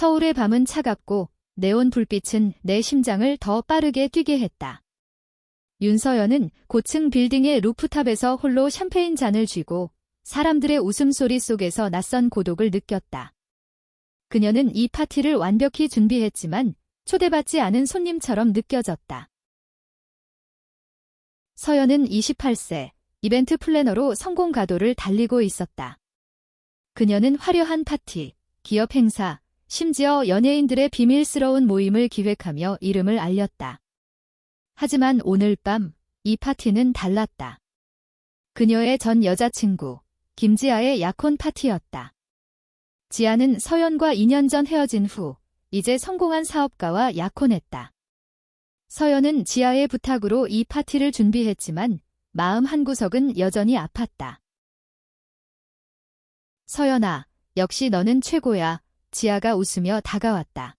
서울의 밤은 차갑고 네온 불빛은 내 심장을 더 빠르게 뛰게 했다. 윤서연은 고층 빌딩의 루프탑에서 홀로 샴페인 잔을 쥐고 사람들의 웃음소리 속에서 낯선 고독을 느꼈다. 그녀는 이 파티를 완벽히 준비했지만 초대받지 않은 손님처럼 느껴졌다. 서연은 28세, 이벤트 플래너로 성공 가도를 달리고 있었다. 그녀는 화려한 파티, 기업 행사, 심지어 연예인들의 비밀스러운 모임을 기획하며 이름을 알렸다. 하지만 오늘 밤 이 파티는 달랐다. 그녀의 전 여자친구, 김지아의 약혼 파티였다. 지아는 서연과 2년 전 헤어진 후 이제 성공한 사업가와 약혼했다. 서연은 지아의 부탁으로 이 파티를 준비했지만 마음 한구석은 여전히 아팠다. 서연아, 역시 너는 최고야. 지아가 웃으며 다가왔다.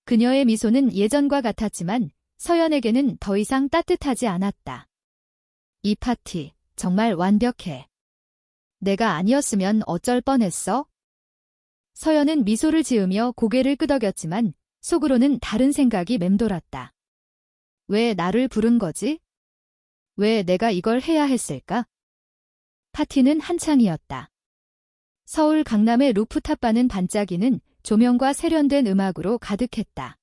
그녀의 미소는 예전과 같았지만 서연에게는 더 이상 따뜻하지 않았다. 이 파티, 정말 완벽해. 내가 아니었으면 어쩔 뻔했어? 서연은 미소를 지으며 고개를 끄덕였지만 속으로는 다른 생각이 맴돌았다. 왜 나를 부른 거지? 왜 내가 이걸 해야 했을까? 파티는 한창이었다. 서울 강남의 루프탑바는 반짝이는 조명과 세련된 음악으로 가득했다.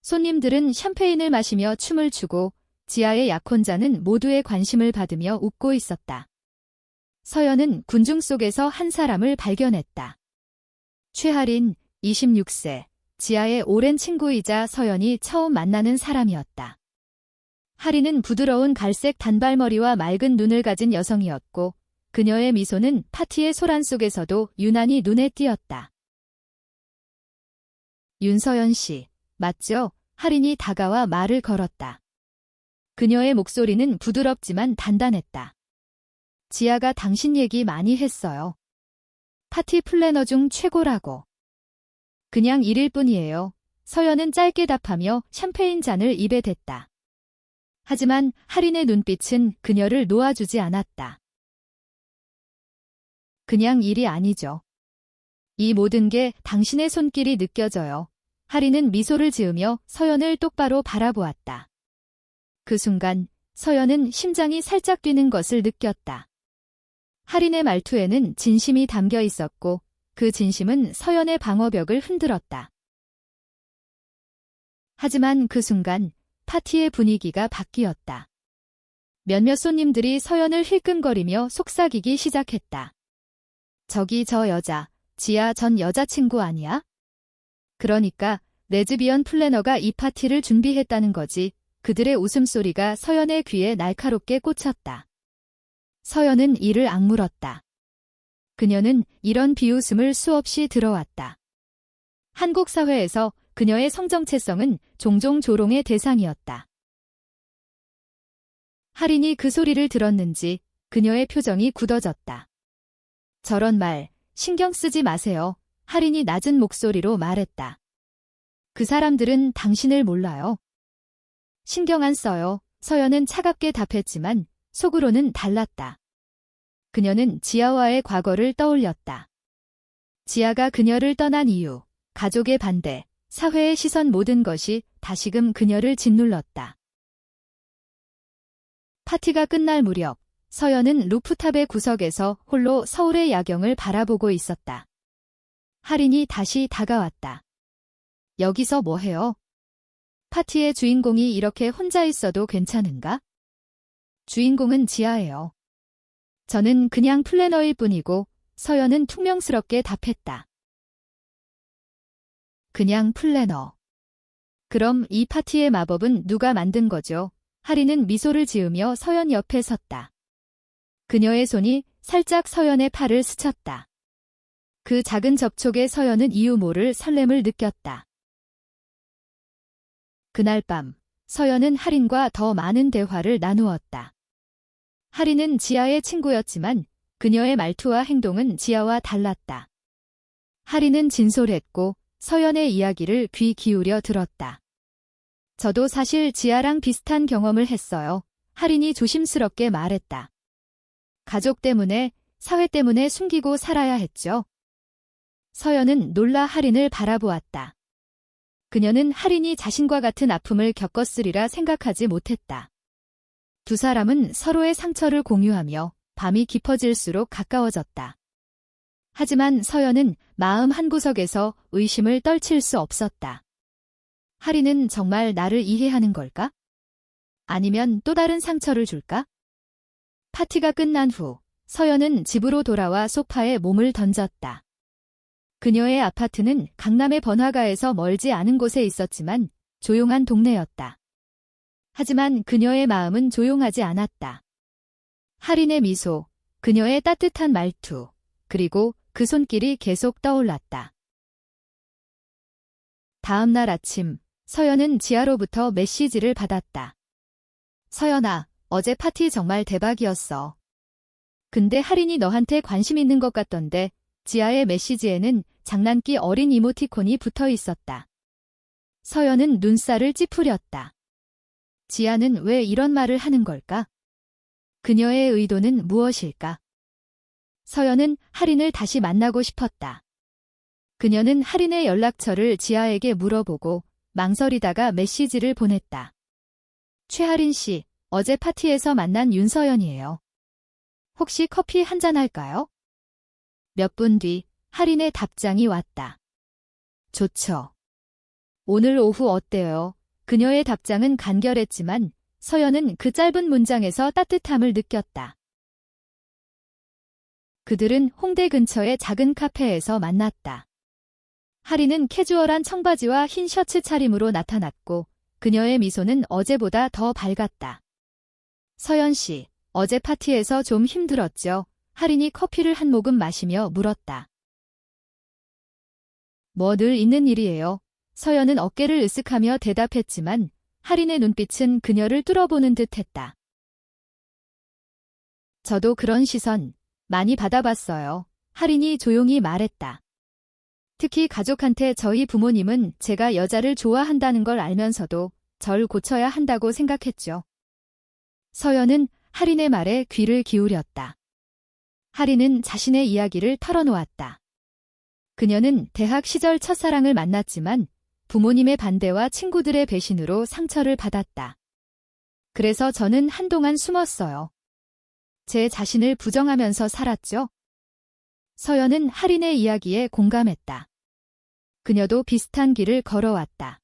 손님들은 샴페인을 마시며 춤을 추고 지아의 약혼자는 모두의 관심을 받으며 웃고 있었다. 서연은 군중 속에서 한 사람을 발견했다. 최하린, 26세, 지아의 오랜 친구이자 서연이 처음 만나는 사람이었다. 하린은 부드러운 갈색 단발머리와 맑은 눈을 가진 여성이었고 그녀의 미소는 파티의 소란 속에서도 유난히 눈에 띄었다. 윤서연 씨, 맞죠? 하린이 다가와 말을 걸었다. 그녀의 목소리는 부드럽지만 단단했다. 지아가 당신 얘기 많이 했어요. 파티 플래너 중 최고라고. 그냥 일일 뿐이에요. 서연은 짧게 답하며 샴페인 잔을 입에 댔다. 하지만 하린의 눈빛은 그녀를 놓아주지 않았다. 그냥 일이 아니죠. 이 모든 게 당신의 손길이 느껴져요. 하린은 미소를 지으며 서연을 똑바로 바라보았다. 그 순간 서연은 심장이 살짝 뛰는 것을 느꼈다. 하린의 말투에는 진심이 담겨 있었고 그 진심은 서연의 방어벽을 흔들었다. 하지만 그 순간 파티의 분위기가 바뀌었다. 몇몇 손님들이 서연을 힐끔거리며 속삭이기 시작했다. 저기 저 여자, 지아 전 여자친구 아니야? 그러니까 레즈비언 플래너가 이 파티를 준비했다는 거지. 그들의 웃음소리가 서연의 귀에 날카롭게 꽂혔다. 서연은 이를 악물었다. 그녀는 이런 비웃음을 수없이 들어왔다. 한국 사회에서 그녀의 성정체성은 종종 조롱의 대상이었다. 하린이 그 소리를 들었는지 그녀의 표정이 굳어졌다. 저런 말 신경 쓰지 마세요. 하린이 낮은 목소리로 말했다. 그 사람들은 당신을 몰라요. 신경 안 써요. 서연은 차갑게 답했지만 속으로는 달랐다. 그녀는 지아와의 과거를 떠올렸다. 지아가 그녀를 떠난 이유, 가족의 반대, 사회의 시선 모든 것이 다시금 그녀를 짓눌렀다. 파티가 끝날 무렵 서연은 루프탑의 구석에서 홀로 서울의 야경을 바라보고 있었다. 하린이 다시 다가왔다. 여기서 뭐 해요? 파티의 주인공이 이렇게 혼자 있어도 괜찮은가? 주인공은 지아예요. 저는 그냥 플래너일 뿐이고 서연은 퉁명스럽게 답했다. 그냥 플래너. 그럼 이 파티의 마법은 누가 만든 거죠? 하린은 미소를 지으며 서연 옆에 섰다. 그녀의 손이 살짝 서연의 팔을 스쳤다. 그 작은 접촉에 서연은 이유 모를 설렘을 느꼈다. 그날 밤, 서연은 하린과 더 많은 대화를 나누었다. 하린은 지아의 친구였지만 그녀의 말투와 행동은 지아와 달랐다. 하린은 진솔했고 서연의 이야기를 귀 기울여 들었다. 저도 사실 지아랑 비슷한 경험을 했어요. 하린이 조심스럽게 말했다. 가족 때문에, 사회 때문에 숨기고 살아야 했죠. 서연은 놀라 할인을 바라보았다. 그녀는 할인이 자신과 같은 아픔을 겪었으리라 생각하지 못했다. 두 사람은 서로의 상처를 공유하며 밤이 깊어질수록 가까워졌다. 하지만 서연은 마음 한구석에서 의심을 떨칠 수 없었다. 할인은 정말 나를 이해하는 걸까? 아니면 또 다른 상처를 줄까? 파티가 끝난 후 서연은 집으로 돌아와 소파에 몸을 던졌다. 그녀의 아파트는 강남의 번화가에서 멀지 않은 곳에 있었지만 조용한 동네였다. 하지만 그녀의 마음은 조용하지 않았다. 할인의 미소, 그녀의 따뜻한 말투, 그리고 그 손길이 계속 떠올랐다. 다음 날 아침, 서연은 지아로부터 메시지를 받았다. 서연아, 어제 파티 정말 대박이었어. 근데 할인이 너한테 관심 있는 것 같던데. 지아의 메시지에는 장난기 어린 이모티콘이 붙어 있었다. 서연은 눈살을 찌푸렸다. 지아는 왜 이런 말을 하는 걸까? 그녀의 의도는 무엇일까? 서연은 할인을 다시 만나고 싶었다. 그녀는 할인의 연락처를 지아에게 물어보고 망설이다가 메시지를 보냈다. 최할인 씨, 어제 파티에서 만난 윤서연이에요. 혹시 커피 한잔 할까요? 몇 분 뒤 할인의 답장이 왔다. 좋죠. 오늘 오후 어때요? 그녀의 답장은 간결했지만 서연은 그 짧은 문장에서 따뜻함을 느꼈다. 그들은 홍대 근처의 작은 카페에서 만났다. 할인은 캐주얼한 청바지와 흰 셔츠 차림으로 나타났고 그녀의 미소는 어제보다 더 밝았다. 서연 씨, 어제 파티에서 좀 힘들었죠? 할인이 커피를 한 모금 마시며 물었다. 뭐 늘 있는 일이에요. 서연은 어깨를 으쓱하며 대답했지만 할인의 눈빛은 그녀를 뚫어보는 듯했다. 저도 그런 시선 많이 받아봤어요. 할인이 조용히 말했다. 특히 가족한테 저희 부모님은 제가 여자를 좋아한다는 걸 알면서도 절 고쳐야 한다고 생각했죠. 서연은 할인의 말에 귀를 기울였다. 할인은 자신의 이야기를 털어놓았다. 그녀는 대학 시절 첫사랑을 만났지만 부모님의 반대와 친구들의 배신으로 상처를 받았다. 그래서 저는 한동안 숨었어요. 제 자신을 부정하면서 살았죠. 서연은 할인의 이야기에 공감했다. 그녀도 비슷한 길을 걸어왔다.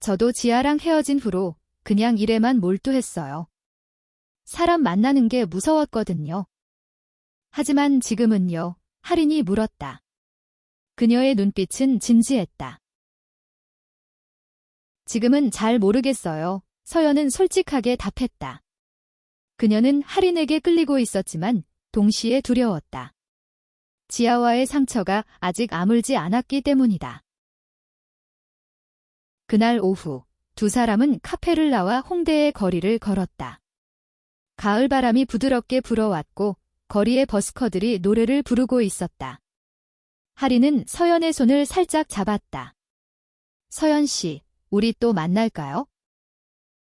저도 지아랑 헤어진 후로 그냥 일에만 몰두했어요. 사람 만나는 게 무서웠거든요. 하지만 지금은요? 할인이 물었다. 그녀의 눈빛은 진지했다. 지금은 잘 모르겠어요. 서연은 솔직하게 답했다. 그녀는 할인에게 끌리고 있었지만 동시에 두려웠다. 지아와의 상처가 아직 아물지 않았기 때문이다. 그날 오후 두 사람은 카페를 나와 홍대의 거리를 걸었다. 가을바람이 부드럽게 불어왔고 거리의 버스커들이 노래를 부르고 있었다. 할인은 서연의 손을 살짝 잡았다. 서연 씨, 우리 또 만날까요?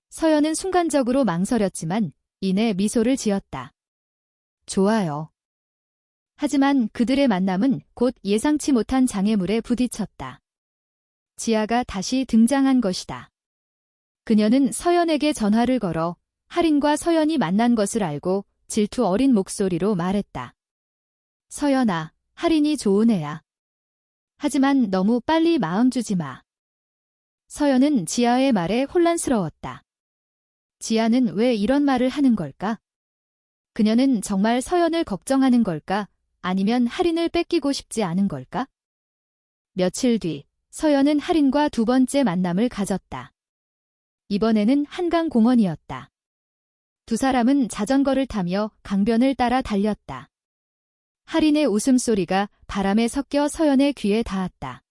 서연은 순간적으로 망설였지만 이내 미소를 지었다. 좋아요. 하지만 그들의 만남은 곧 예상치 못한 장애물에 부딪혔다. 지아가 다시 등장한 것이다. 그녀는 서연에게 전화를 걸어 할인과 서연이 만난 것을 알고 질투 어린 목소리로 말했다. 서연아, 할인이 좋은 애야. 하지만 너무 빨리 마음 주지 마. 서연은 지아의 말에 혼란스러웠다. 지아는 왜 이런 말을 하는 걸까? 그녀는 정말 서연을 걱정하는 걸까? 아니면 할인을 뺏기고 싶지 않은 걸까? 며칠 뒤 서연은 할인과 두 번째 만남을 가졌다. 이번에는 한강공원이었다. 두 사람은 자전거를 타며 강변을 따라 달렸다. 할인의 웃음소리가 바람에 섞여 서연의 귀에 닿았다.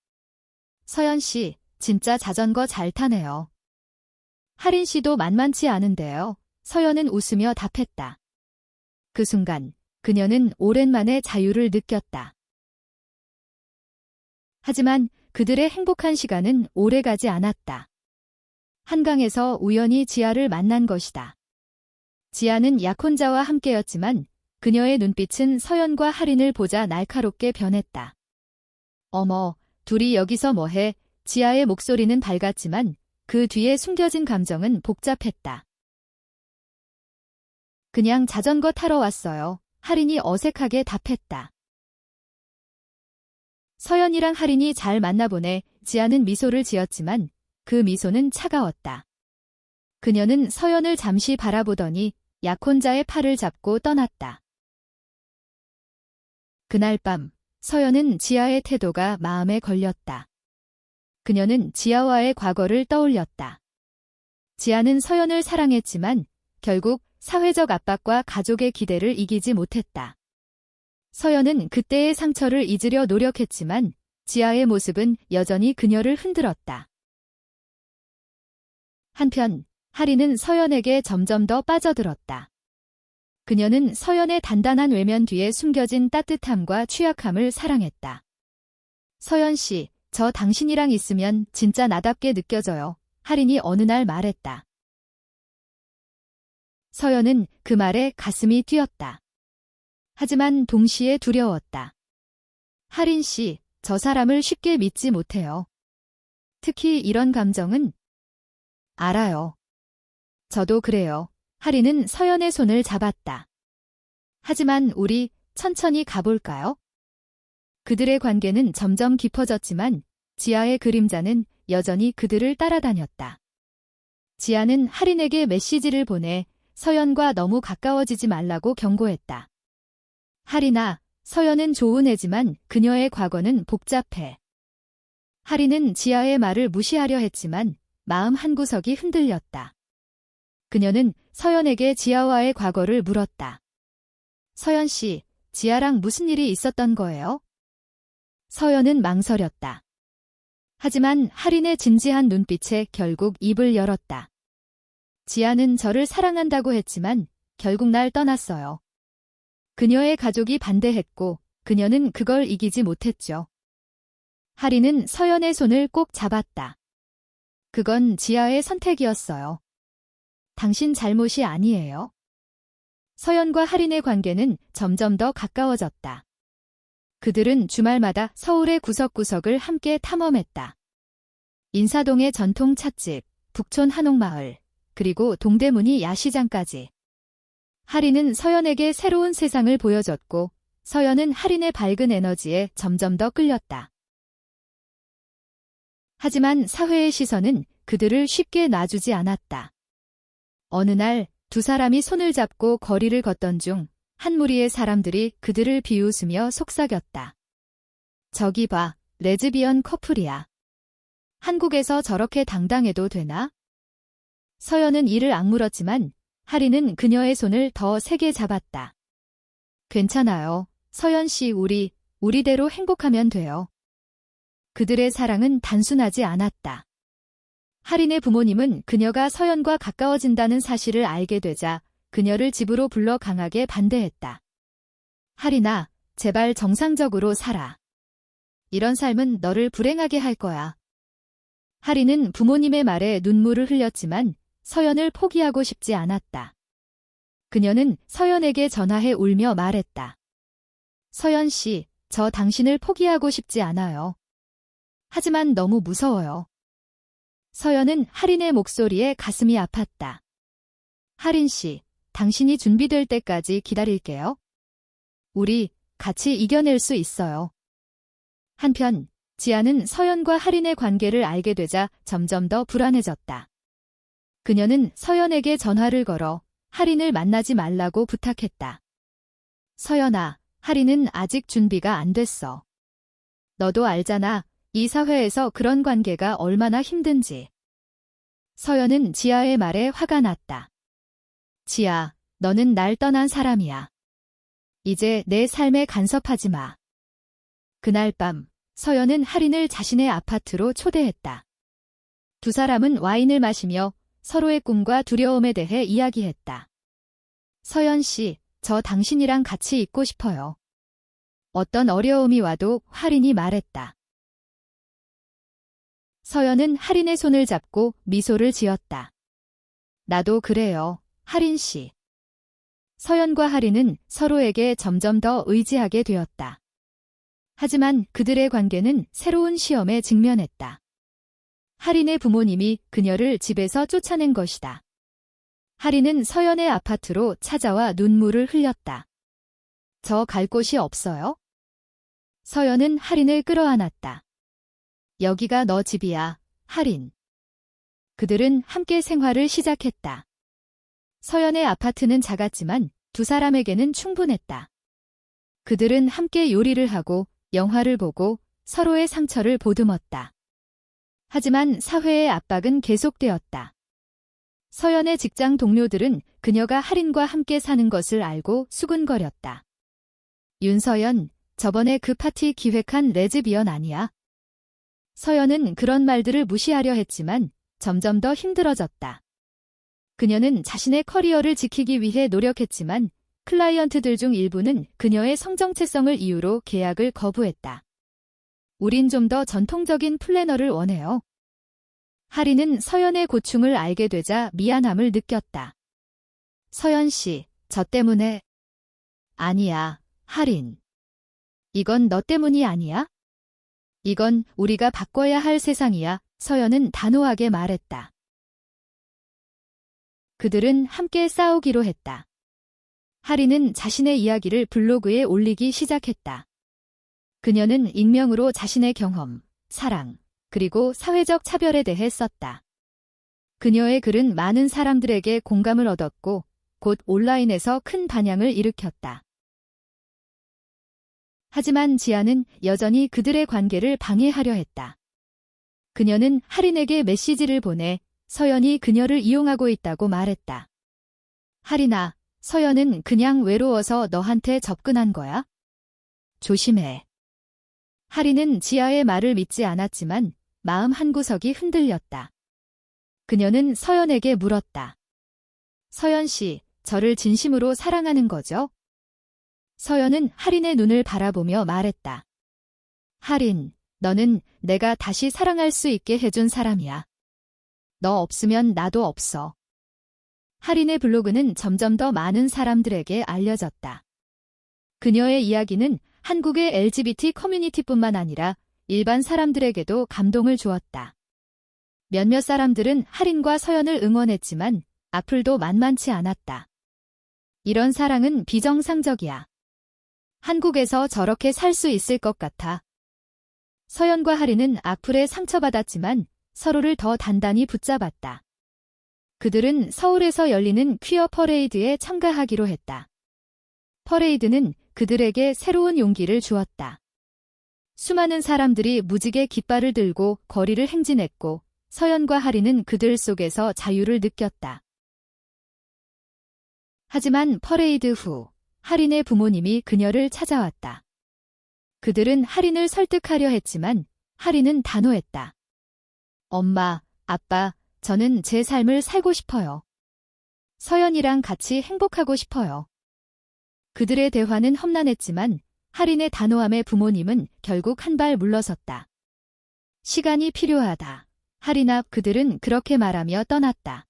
서연 씨, 진짜 자전거 잘 타네요. 할인 씨도 만만치 않은데요. 서연은 웃으며 답했다. 그 순간 그녀는 오랜만에 자유를 느꼈다. 하지만 그들의 행복한 시간은 오래가지 않았다. 한강에서 우연히 지아를 만난 것이다. 지아는 약혼자와 함께였지만 그녀의 눈빛은 서연과 할인을 보자 날카롭게 변했다. 어머, 둘이 여기서 뭐해? 지아의 목소리는 밝았지만 그 뒤에 숨겨진 감정은 복잡했다. 그냥 자전거 타러 왔어요. 할인이 어색하게 답했다. 서연이랑 할인이 잘 만나보네. 지아는 미소를 지었지만 그 미소는 차가웠다. 그녀는 서연을 잠시 바라보더니 약혼자의 팔을 잡고 떠났다. 그날 밤 서연은 지아의 태도가 마음에 걸렸다. 그녀는 지아와의 과거를 떠올렸다. 지아는 서연을 사랑했지만 결국 사회적 압박과 가족의 기대를 이기지 못했다. 서연은 그때의 상처를 잊으려 노력했지만 지아의 모습은 여전히 그녀를 흔들었다. 한편 할인은 서연에게 점점 더 빠져들었다. 그녀는 서연의 단단한 외면 뒤에 숨겨진 따뜻함과 취약함을 사랑했다. 서연 씨, 저 당신이랑 있으면 진짜 나답게 느껴져요. 할인이 어느 날 말했다. 서연은 그 말에 가슴이 뛰었다. 하지만 동시에 두려웠다. 할인 씨, 저 사람을 쉽게 믿지 못해요. 특히 이런 감정은. 알아요. 저도 그래요. 할인은 서연의 손을 잡았다. 하지만 우리 천천히 가볼까요? 그들의 관계는 점점 깊어졌지만 지아의 그림자는 여전히 그들을 따라다녔다. 지아는 할인에게 메시지를 보내 서연과 너무 가까워지지 말라고 경고했다. 할인아, 서연은 좋은 애지만 그녀의 과거는 복잡해. 할인은 지아의 말을 무시하려 했지만 마음 한구석이 흔들렸다. 그녀는 서연에게 지아와의 과거를 물었다. 서연 씨, 지아랑 무슨 일이 있었던 거예요? 서연은 망설였다. 하지만 할인의 진지한 눈빛에 결국 입을 열었다. 지아는 저를 사랑한다고 했지만 결국 날 떠났어요. 그녀의 가족이 반대했고 그녀는 그걸 이기지 못했죠. 할인은 서연의 손을 꼭 잡았다. 그건 지아의 선택이었어요. 당신 잘못이 아니에요. 서연과 할인의 관계는 점점 더 가까워졌다. 그들은 주말마다 서울의 구석구석을 함께 탐험했다. 인사동의 전통 찻집, 북촌 한옥마을, 그리고 동대문이 야시장까지. 할인은 서연에게 새로운 세상을 보여줬고 서연은 할인의 밝은 에너지에 점점 더 끌렸다. 하지만 사회의 시선은 그들을 쉽게 놔주지 않았다. 어느 날 두 사람이 손을 잡고 거리를 걷던 중 한 무리의 사람들이 그들을 비웃으며 속삭였다. 저기 봐, 레즈비언 커플이야. 한국에서 저렇게 당당해도 되나? 서연은 이를 악물었지만 할인은 그녀의 손을 더 세게 잡았다. 괜찮아요. 서연 씨, 우리대로 행복하면 돼요. 그들의 사랑은 단순하지 않았다. 할인의 부모님은 그녀가 서연과 가까워진다는 사실을 알게 되자 그녀를 집으로 불러 강하게 반대했다. 할인아, 제발 정상적으로 살아. 이런 삶은 너를 불행하게 할 거야. 할인은 부모님의 말에 눈물을 흘렸지만 서연을 포기하고 싶지 않았다. 그녀는 서연에게 전화해 울며 말했다. 서연 씨, 저 당신을 포기하고 싶지 않아요. 하지만 너무 무서워요. 서연은 할인의 목소리에 가슴이 아팠다. 할인 씨, 당신이 준비될 때까지 기다릴게요. 우리 같이 이겨낼 수 있어요. 한편 지아는 서연과 할인의 관계를 알게 되자 점점 더 불안해졌다. 그녀는 서연에게 전화를 걸어 할인을 만나지 말라고 부탁했다. 서연아, 할인은 아직 준비가 안 됐어. 너도 알잖아. 이 사회에서 그런 관계가 얼마나 힘든지. 서연은 지아의 말에 화가 났다. 지아, 너는 날 떠난 사람이야. 이제 내 삶에 간섭하지 마. 그날 밤, 서연은 할인을 자신의 아파트로 초대했다. 두 사람은 와인을 마시며 서로의 꿈과 두려움에 대해 이야기했다. 서연 씨, 저 당신이랑 같이 있고 싶어요. 어떤 어려움이 와도 할인이 말했다. 서연은 할인의 손을 잡고 미소를 지었다. 나도 그래요, 할인 씨. 서연과 할인은 서로에게 점점 더 의지하게 되었다. 하지만 그들의 관계는 새로운 시험에 직면했다. 하린의 부모님이 그녀를 집에서 쫓아낸 것이다. 하린은 서연의 아파트로 찾아와 눈물을 흘렸다. 저 갈 곳이 없어요? 서연은 하린을 끌어안았다. 여기가 너 집이야, 하린. 그들은 함께 생활을 시작했다. 서연의 아파트는 작았지만 두 사람에게는 충분했다. 그들은 함께 요리를 하고 영화를 보고 서로의 상처를 보듬었다. 하지만 사회의 압박은 계속되었다. 서연의 직장 동료들은 그녀가 하린과 함께 사는 것을 알고 수군거렸다. 윤서연, 저번에 그 파티 기획한 레즈비언 아니야? 서연은 그런 말들을 무시하려 했지만 점점 더 힘들어졌다. 그녀는 자신의 커리어를 지키기 위해 노력했지만 클라이언트들 중 일부는 그녀의 성정체성을 이유로 계약을 거부했다. 우린 좀 더 전통적인 플래너를 원해요. 하린은 서연의 고충을 알게 되자 미안함을 느꼈다. 서연 씨, 저 때문에... 아니야, 하린. 이건 너 때문이 아니야? 이건 우리가 바꿔야 할 세상이야, 서연은 단호하게 말했다. 그들은 함께 싸우기로 했다. 하린은 자신의 이야기를 블로그에 올리기 시작했다. 그녀는 익명으로 자신의 경험, 사랑, 그리고 사회적 차별에 대해 썼다. 그녀의 글은 많은 사람들에게 공감을 얻었고 곧 온라인에서 큰 반향을 일으켰다. 하지만 지아는 여전히 그들의 관계를 방해하려 했다. 그녀는 하린에게 메시지를 보내 서연이 그녀를 이용하고 있다고 말했다. 하린아, 서연은 그냥 외로워서 너한테 접근한 거야? 조심해. 하린은 지아의 말을 믿지 않았지만 마음 한구석이 흔들렸다. 그녀는 서연에게 물었다. 서연 씨, 저를 진심으로 사랑하는 거죠? 서연은 하린의 눈을 바라보며 말했다. 하린, 너는 내가 다시 사랑할 수 있게 해준 사람이야. 너 없으면 나도 없어. 하린의 블로그는 점점 더 많은 사람들에게 알려졌다. 그녀의 이야기는 한국의 LGBT 커뮤니티뿐만 아니라 일반 사람들에게도 감동을 주었다. 몇몇 사람들은 하린과 서연을 응원했지만 악플도 만만치 않았다. 이런 사랑은 비정상적이야. 한국에서 저렇게 살 수 있을 것 같아. 서연과 하린은 악플에 상처받았지만 서로를 더 단단히 붙잡았다. 그들은 서울에서 열리는 퀴어 퍼레이드에 참가하기로 했다. 퍼레이드는 그들에게 새로운 용기를 주었다. 수많은 사람들이 무지개 깃발을 들고 거리를 행진했고 서연과 하린은 그들 속에서 자유를 느꼈다. 하지만 퍼레이드 후 하린의 부모님이 그녀를 찾아왔다. 그들은 하린을 설득하려 했지만 하린은 단호했다. 엄마, 아빠, 저는 제 삶을 살고 싶어요. 서연이랑 같이 행복하고 싶어요. 그들의 대화는 험난했지만 하린의 단호함에 부모님은 결국 한 발 물러섰다. 시간이 필요하다. 하린 앞 그들은 그렇게 말하며 떠났다.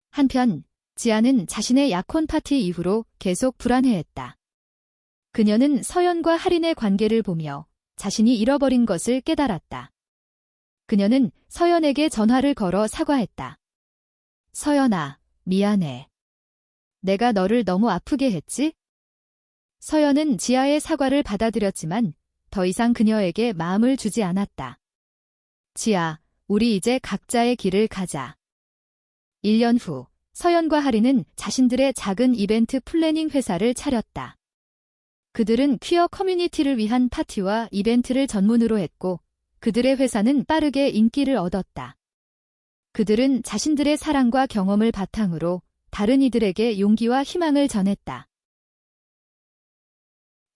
한편 지아는 자신의 약혼 파티 이후로 계속 불안해했다. 그녀는 서연과 하린의 관계를 보며 자신이 잃어버린 것을 깨달았다. 그녀는 서연에게 전화를 걸어 사과했다. 서연아, 미안해. 내가 너를 너무 아프게 했지? 서연은 지아의 사과를 받아들였지만 더 이상 그녀에게 마음을 주지 않았다. 지아, 우리 이제 각자의 길을 가자. 1년 후 서연과 하린은 자신들의 작은 이벤트 플래닝 회사를 차렸다. 그들은 퀴어 커뮤니티를 위한 파티와 이벤트를 전문으로 했고 그들의 회사는 빠르게 인기를 얻었다. 그들은 자신들의 사랑과 경험을 바탕으로 다른 이들에게 용기와 희망을 전했다.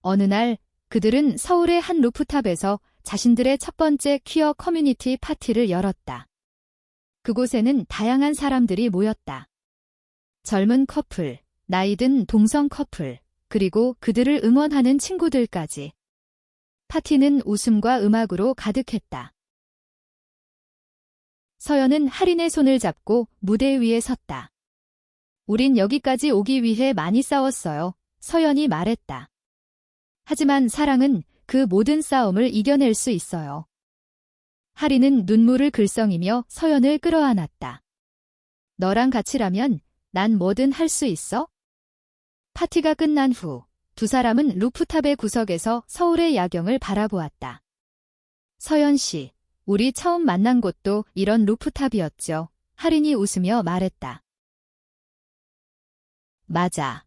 어느 날 그들은 서울의 한 루프탑에서 자신들의 첫 번째 퀴어 커뮤니티 파티를 열었다. 그곳에는 다양한 사람들이 모였다. 젊은 커플, 나이든 동성 커플, 그리고 그들을 응원하는 친구들까지. 파티는 웃음과 음악으로 가득했다. 서연은 하린의 손을 잡고 무대 위에 섰다. 우린 여기까지 오기 위해 많이 싸웠어요. 서연이 말했다. 하지만 사랑은 그 모든 싸움을 이겨낼 수 있어요. 하리는 눈물을 글썽이며 서연을 끌어안았다. 너랑 같이라면 난 뭐든 할 수 있어? 파티가 끝난 후 두 사람은 루프탑의 구석에서 서울의 야경을 바라보았다. 서연 씨, 우리 처음 만난 곳도 이런 루프탑이었죠. 하린이 웃으며 말했다. 맞아.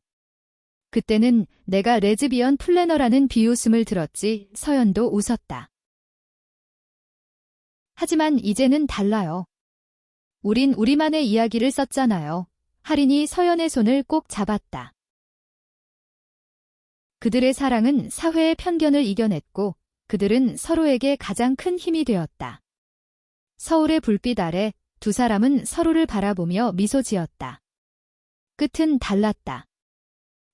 그때는 내가 레즈비언 플래너라는 비웃음을 들었지. 서연도 웃었다. 하지만 이제는 달라요. 우린 우리만의 이야기를 썼잖아요. 하린이 서연의 손을 꼭 잡았다. 그들의 사랑은 사회의 편견을 이겨냈고 그들은 서로에게 가장 큰 힘이 되었다. 서울의 불빛 아래 두 사람은 서로를 바라보며 미소 지었다. 끝은 달랐다.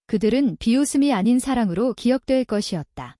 그들은 비웃음이 아닌 사랑으로 기억될 것이었다.